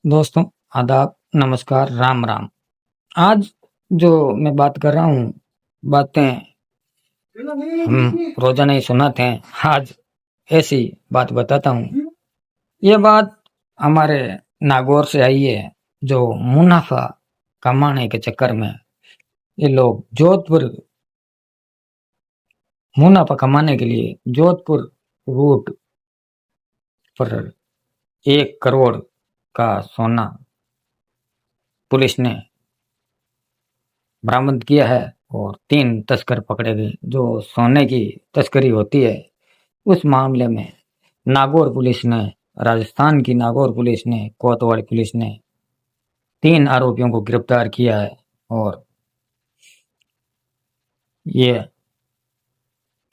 दोस्तों, आदाब, नमस्कार, राम राम। आज जो मैं बात कर रहा हूँ, बातें हम रोजाना ही सुनाते हैं। आज ऐसी बात बताता हूँ। ये बात हमारे नागौर से आई है। जो मुनाफा कमाने के चक्कर में ये लोग मुनाफा कमाने के लिए जोधपुर रूट पर 1 करोड़ का सोना पुलिस ने बरामद किया है और 3 तस्कर पकड़े गए। जो सोने की तस्करी होती है, उस मामले में नागौर पुलिस ने, राजस्थान की नागौर पुलिस ने, कोतवाली पुलिस ने 3 आरोपियों को गिरफ्तार किया है। और ये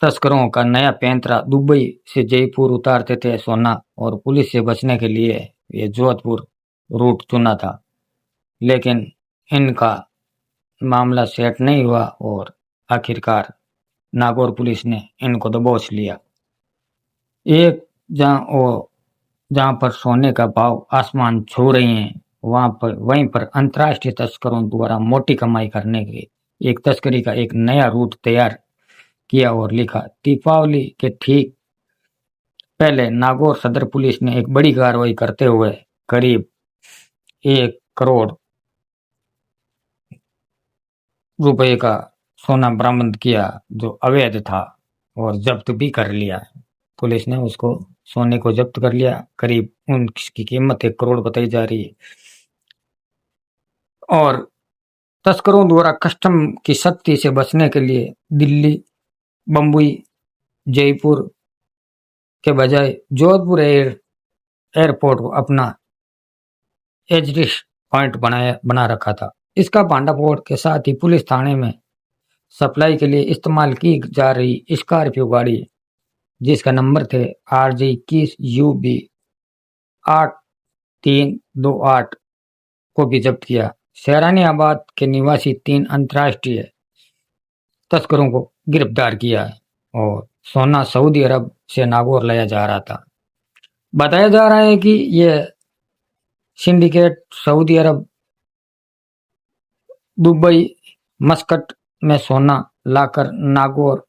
तस्करों का नया पैंतरा दुबई से जयपुर उतारते थे सोना, और पुलिस से बचने के लिए ये जोधपुर रूट चुना था। लेकिन इनका मामला सेट नहीं हुआ और आखिरकार नागौर पुलिस ने इनको दबोच लिया। एक जहां पर सोने का भाव आसमान छू रही हैं, वहीं पर अंतर्राष्ट्रीय तस्करों द्वारा मोटी कमाई करने के एक तस्करी का एक नया रूट तैयार किया और लिखा। दीपावली के ठीक पहले नागौर सदर पुलिस ने एक बड़ी कार्रवाई करते हुए करीब 1 करोड़ रुपए का सोना बरामद किया, जो अवैध था, और जब्त भी कर लिया। पुलिस ने उसको, सोने को जब्त कर लिया। करीब उनकी कीमत 1 करोड़ बताई जा रही है। और तस्करों द्वारा कस्टम की सख्ती से बचने के लिए दिल्ली, बम्बई, जयपुर के बजाय जोधपुर एयरपोर्ट को अपना एग्जिट पॉइंट बना रखा था। इसका भांडाफोड़ के साथ ही पुलिस थाने में सप्लाई के लिए इस्तेमाल की जा रही स्कॉर्पियो गाड़ी, जिसका नंबर थे RJ21UB 8328, को भी जब्त किया। सैरानियाबाद के निवासी 3 अंतर्राष्ट्रीय तस्करों को गिरफ्तार किया है और सोना सऊदी अरब से नागौर लाया जा रहा था। बताया जा रहा है कि यह सिंडिकेट सऊदी अरब, दुबई, मस्कट में सोना लाकर नागौर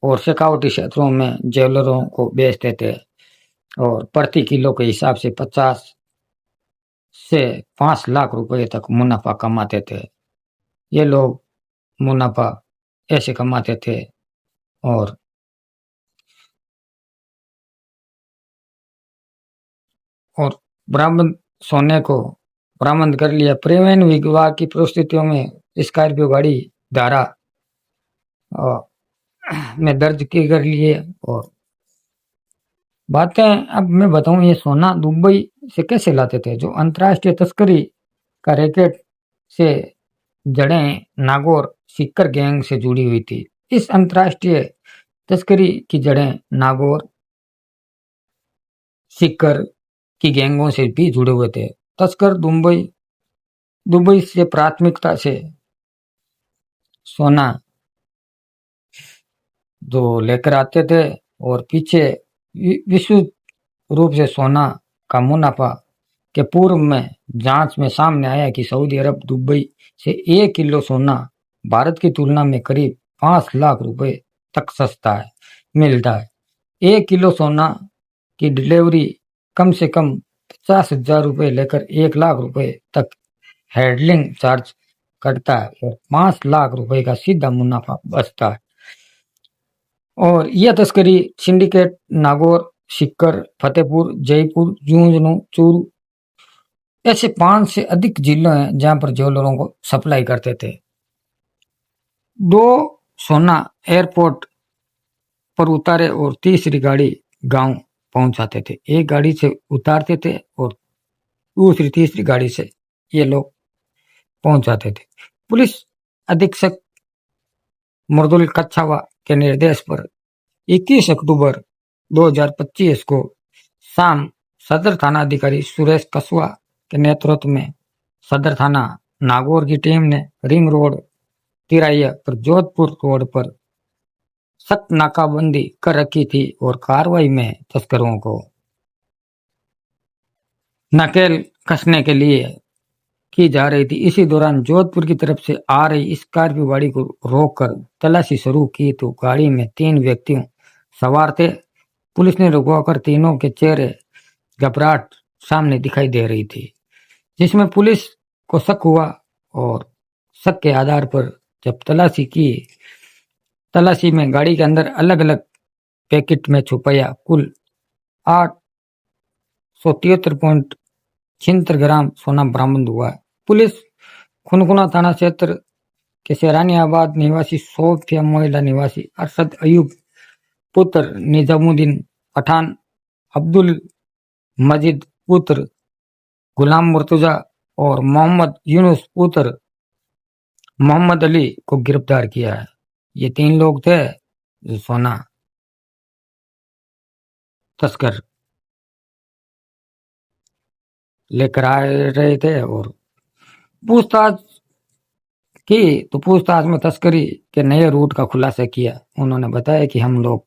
और शेखावटी क्षेत्रों में ज्वेलरों को बेचते थे और प्रति किलो के हिसाब से 50 से 5 लाख रुपए तक मुनाफा कमाते थे। ये लोग मुनाफा ऐसे कमाते थे। और और बरामद सोने को बरामद कर लिया। परिवहन विभाग की परिस्थितियों में स्कॉर्पियो गाड़ी धारा में दर्ज की कर लिए। और बातें अब मैं बताऊं, ये सोना दुबई से कैसे लाते थे। जो अंतर्राष्ट्रीय तस्करी का रैकेट से जड़ें नागौर सीकर गैंग से जुड़ी हुई थी। इस अंतर्राष्ट्रीय तस्करी की जड़ें नागौर सीकर की गैंगों से भी जुड़े हुए थे। तस्कर दुबई दुबई से प्राथमिकता से सोना जो लेकर आते थे, और पीछे विशुद्ध रूप से सोना का मुनाफा के पूर्व में जांच में सामने आया कि सऊदी अरब दुबई से 1 किलो सोना भारत की तुलना में करीब 5 लाख रुपए तक सस्ता है मिलता है। 1 किलो सोना की डिलीवरी कम से कम 50,000 रुपए लेकर 1 लाख रुपए तक हैंडलिंग चार्ज कटता है और 5 लाख रुपए का सीधा मुनाफा बचता है। और यह तस्करी सिंडिकेट नागौर, सीकर, फतेहपुर, जयपुर, झुंझुनू, चूरू, ऐसे 5 से अधिक जिलों हैं जहां पर ज्वेलरों को सप्लाई करते थे। 2 सोना एयरपोर्ट पर उतारे और तीसरी गाड़ी गांव पहुंचाते थे। एक गाड़ी से उतारते थे और दूसरी तीसरी गाड़ी से ये लोग पहुंचाते थे। पुलिस अधीक्षक मृदुल कच्छावा के निर्देश पर 21 अक्टूबर 2025 को शाम सदर थाना अधिकारी सुरेश कसवा के नेतृत्व में सदर थाना नागौर की टीम ने रिंग रोड तिराइया पर जोधपुर रोड पर सख्त नाकाबंदी कर रखी थी और कार्रवाई में तस्करों को नकेल कसने के लिए की जा रही थी। इसी दौरान जोधपुर की तरफ से आ रही स्कॉर्पियो गाड़ी को रोककर तलाशी शुरू की तो गाड़ी में 3 व्यक्तियों सवार थे। पुलिस ने रुकवाकर तीनों के चेहरे घबराहट सामने दिखाई दे रही थी, जिसमें पुलिस को शक हुआ और शक के आधार पर जब तलाशी में गाड़ी के अंदर अलग अलग पैकेट में छुपाया कुल 873.76 ग्राम सोना बरामद हुआ। पुलिस खुनखुना थाना क्षेत्र के शेरानियाबाद निवासी सोफिया मोहल्ला निवासी अरशद अयूब पुत्र निजामुद्दीन पठान, अब्दुल मजीद पुत्र गुलाम मुर्तजा और मोहम्मद यूनुस पुत्र मोहम्मद अली को गिरफ्तार किया है। ये 3 लोग थे जो सोना तस्कर लेकर आ रहे थे और पूछताछ की तो पूछताछ में तस्करी के नए रूट का खुलासा किया। उन्होंने बताया कि हम लोग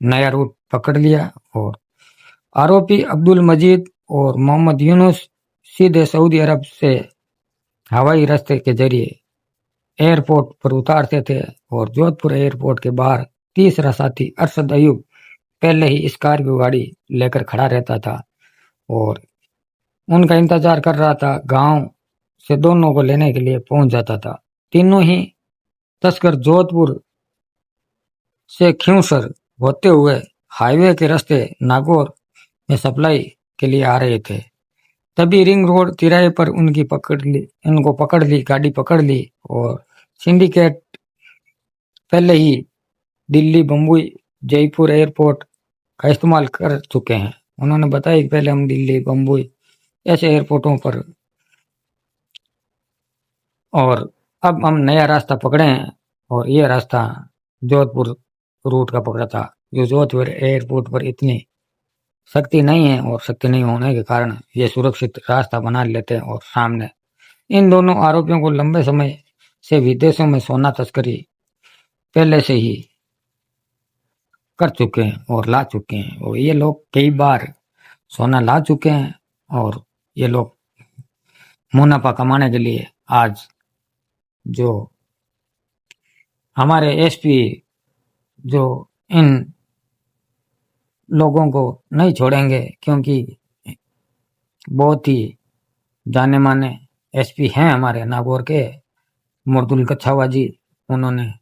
नया रूट पकड़ लिया और आरोपी अब्दुल मजीद और मोहम्मद यूनुस सीधे सऊदी अरब से हवाई रास्ते के जरिए एयरपोर्ट पर उतारते थे और जोधपुर एयरपोर्ट के बाहर तीसरा साथी अरशद अयूब पहले ही स्कॉर्पियो गाड़ी लेकर खड़ा रहता था और उनका इंतजार कर रहा था। गांव से दोनों को लेने के लिए पहुंच जाता था। तीनों ही तस्कर जोधपुर से खियूसर होते हुए हाईवे के रास्ते नागौर में सप्लाई के लिए आ रहे थे। तभी रिंग रोड तिराहे पर इनको पकड़ ली, गाड़ी पकड़ ली और सिंडिकेट पहले ही दिल्ली, बम्बई, जयपुर एयरपोर्ट का इस्तेमाल कर चुके हैं। उन्होंने बताया कि पहले हम दिल्ली, बम्बई ऐसे एयरपोर्टों पर और अब हम नया रास्ता पकड़े हैं और ये रास्ता जोधपुर रूट का पकड़ा था। जो जोधपुर एयरपोर्ट पर इतनी शक्ति नहीं है और शक्ति नहीं होने के कारण ये सुरक्षित रास्ता बना लेते हैं और सामने इन दोनों आरोपियों को लंबे समय से विदेशों में सोना तस्करी पहले से ही कर चुके हैं और ला चुके हैं और ये लोग कई बार सोना ला चुके हैं और ये लोग मुनाफा कमाने के लिए आज जो हमारे एसपी जो इन लोगों को नहीं छोड़ेंगे क्योंकि बहुत ही जाने माने एसपी हैं हमारे नागौर के मुर्दुल कच्छावा जी। उन्होंने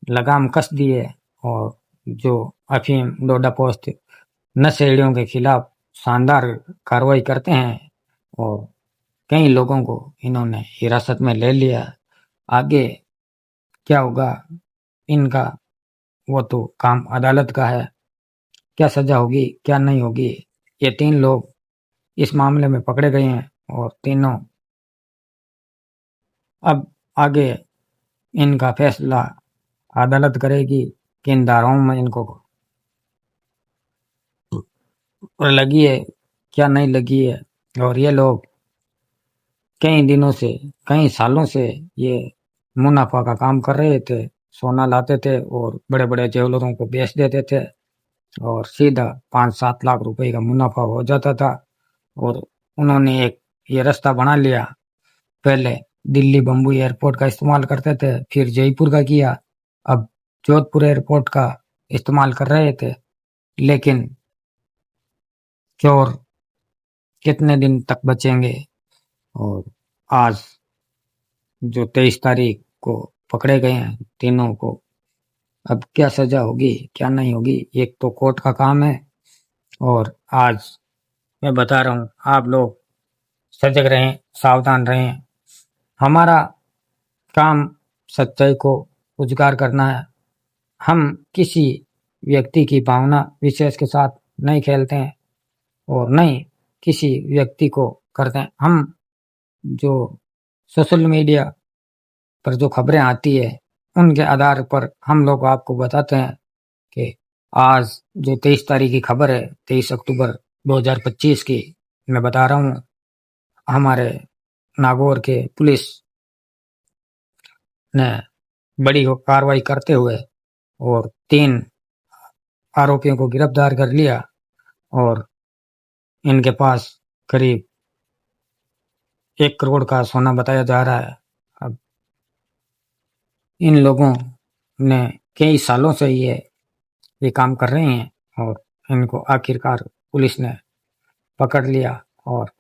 लगाम कस दी है और जो अफीम डोडा पोस्त नशेड़ियों के खिलाफ शानदार कार्रवाई करते हैं और कई लोगों को इन्होंने हिरासत में ले लिया। आगे क्या होगा इनका वो तो काम अदालत का है, क्या सजा होगी क्या नहीं होगी। ये 3 लोग इस मामले में पकड़े गए हैं और तीनों अब आगे इनका फैसला अदालत करेगी किन धाराओं में इनको लगी है क्या नहीं लगी है। और ये लोग कई दिनों से कई सालों से ये मुनाफा का काम कर रहे थे। सोना लाते थे और बड़े बड़े ज्वेलरों को बेच देते थे और सीधा 5-7 लाख रुपए का मुनाफा हो जाता था। और उन्होंने एक ये रास्ता बना लिया। पहले दिल्ली, बम्बई एयरपोर्ट का इस्तेमाल करते थे, फिर जयपुर का किया, अब जोधपुर एयरपोर्ट का इस्तेमाल कर रहे थे। लेकिन चोर कितने दिन तक बचेंगे और आज जो 23 तारीख को पकड़े गए हैं तीनों को, अब क्या सजा होगी क्या नहीं होगी एक तो कोर्ट का काम है। और आज मैं बता रहा हूँ आप लोग सजग रहें, सावधान रहें। हमारा काम सच्चाई को उजागर करना है। हम किसी व्यक्ति की भावना विशेष के साथ नहीं खेलते हैं और नहीं किसी व्यक्ति को करते हैं। हम जो सोशल मीडिया पर जो खबरें आती है उनके आधार पर हम लोग आपको बताते हैं कि आज जो 23 तारीख की खबर है, 23 अक्टूबर 2025 की मैं बता रहा हूँ। हमारे नागौर के पुलिस ने बड़ी कार्रवाई करते हुए और 3 आरोपियों को गिरफ्तार कर लिया और इनके पास करीब 1 करोड़ का सोना बताया जा रहा है। अब इन लोगों ने कई सालों से ये काम कर रहे हैं और इनको आखिरकार पुलिस ने पकड़ लिया। और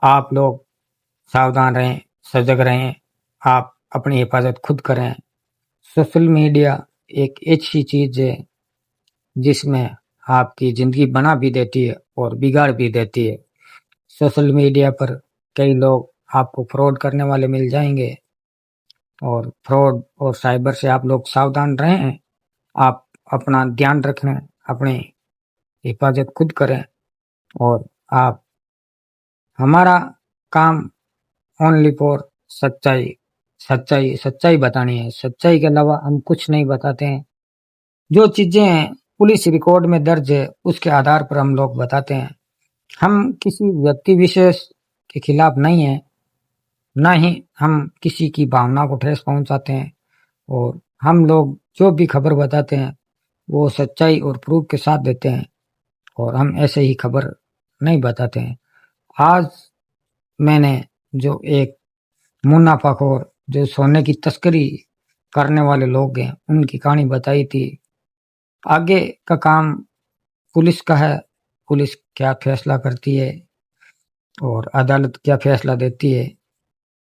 आप लोग सावधान रहें, सजग रहें, आप अपनी हिफाजत खुद करें। सोशल मीडिया एक ऐसी चीज है जिसमें आपकी जिंदगी बना भी देती है और बिगाड़ भी देती है। सोशल मीडिया पर कई लोग आपको फ्रॉड करने वाले मिल जाएंगे और फ्रॉड और साइबर से आप लोग सावधान रहें। आप अपना ध्यान रखें, अपनी हिफाजत खुद करें और आप हमारा काम ओनली फॉर सच्चाई सच्चाई सच्चाई बतानी है। सच्चाई के अलावा हम कुछ नहीं बताते हैं। जो चीजें पुलिस रिकॉर्ड में दर्ज है उसके आधार पर हम लोग बताते हैं। हम किसी व्यक्ति विशेष के खिलाफ नहीं है, न ही हम किसी की भावना को ठेस पहुंचाते हैं। और हम लोग जो भी खबर बताते हैं वो सच्चाई और प्रूफ के साथ देते हैं और हम ऐसे ही खबर नहीं बताते हैं। आज मैंने जो एक मुनाफाखोर जो सोने की तस्करी करने वाले लोग हैं उनकी कहानी बताई थी। आगे का काम पुलिस का है। पुलिस क्या फैसला करती है और अदालत क्या फैसला देती है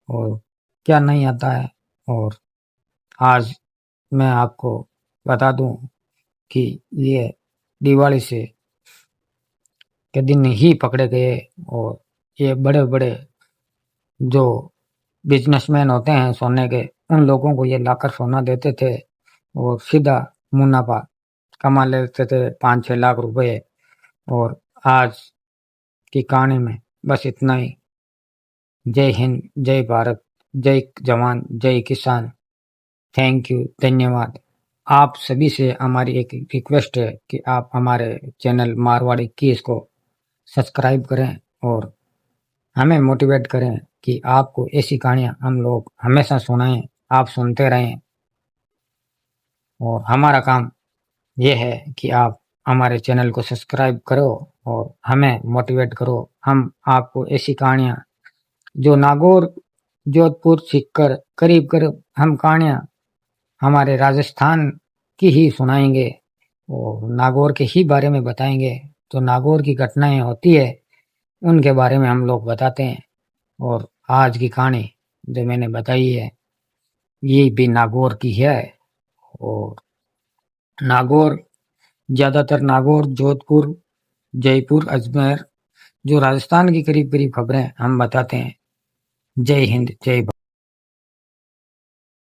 और क्या नहीं आता है। और आज मैं आपको बता दूं कि ये दिवाली से के दिन ही पकड़े गए और ये बड़े बड़े जो बिजनेसमैन होते हैं सोने के, उन लोगों को ये लाकर सोना देते थे और सीधा मुनाफा कमा लेते थे 5-6 लाख रुपए। और आज की कहानी में बस इतना ही। जय हिंद, जय भारत, जय जवान, जय किसान। थैंक यू, धन्यवाद। आप सभी से हमारी एक रिक्वेस्ट है कि आप हमारे चैनल मारवाड़ी कीज को सब्सक्राइब करें और हमें मोटिवेट करें कि आपको ऐसी कहानियां हम लोग हमेशा सुनाएं, आप सुनते रहें। और हमारा काम यह है कि आप हमारे चैनल को सब्सक्राइब करो और हमें मोटिवेट करो। हम आपको ऐसी कहानियां जो नागौर, जोधपुर, सीकर करीब करीब हम कहानियां हमारे राजस्थान की ही सुनाएंगे और नागौर के ही बारे में बताएंगे। तो नागौर की घटनाएं होती है उनके बारे में हम लोग बताते हैं। और आज की कहानी जो मैंने बताई है ये भी नागौर की है। और नागौर, ज्यादातर नागौर, जोधपुर, जयपुर, अजमेर, जो राजस्थान की करीब करीब खबरें हम बताते हैं। जय हिंद, जय भारत।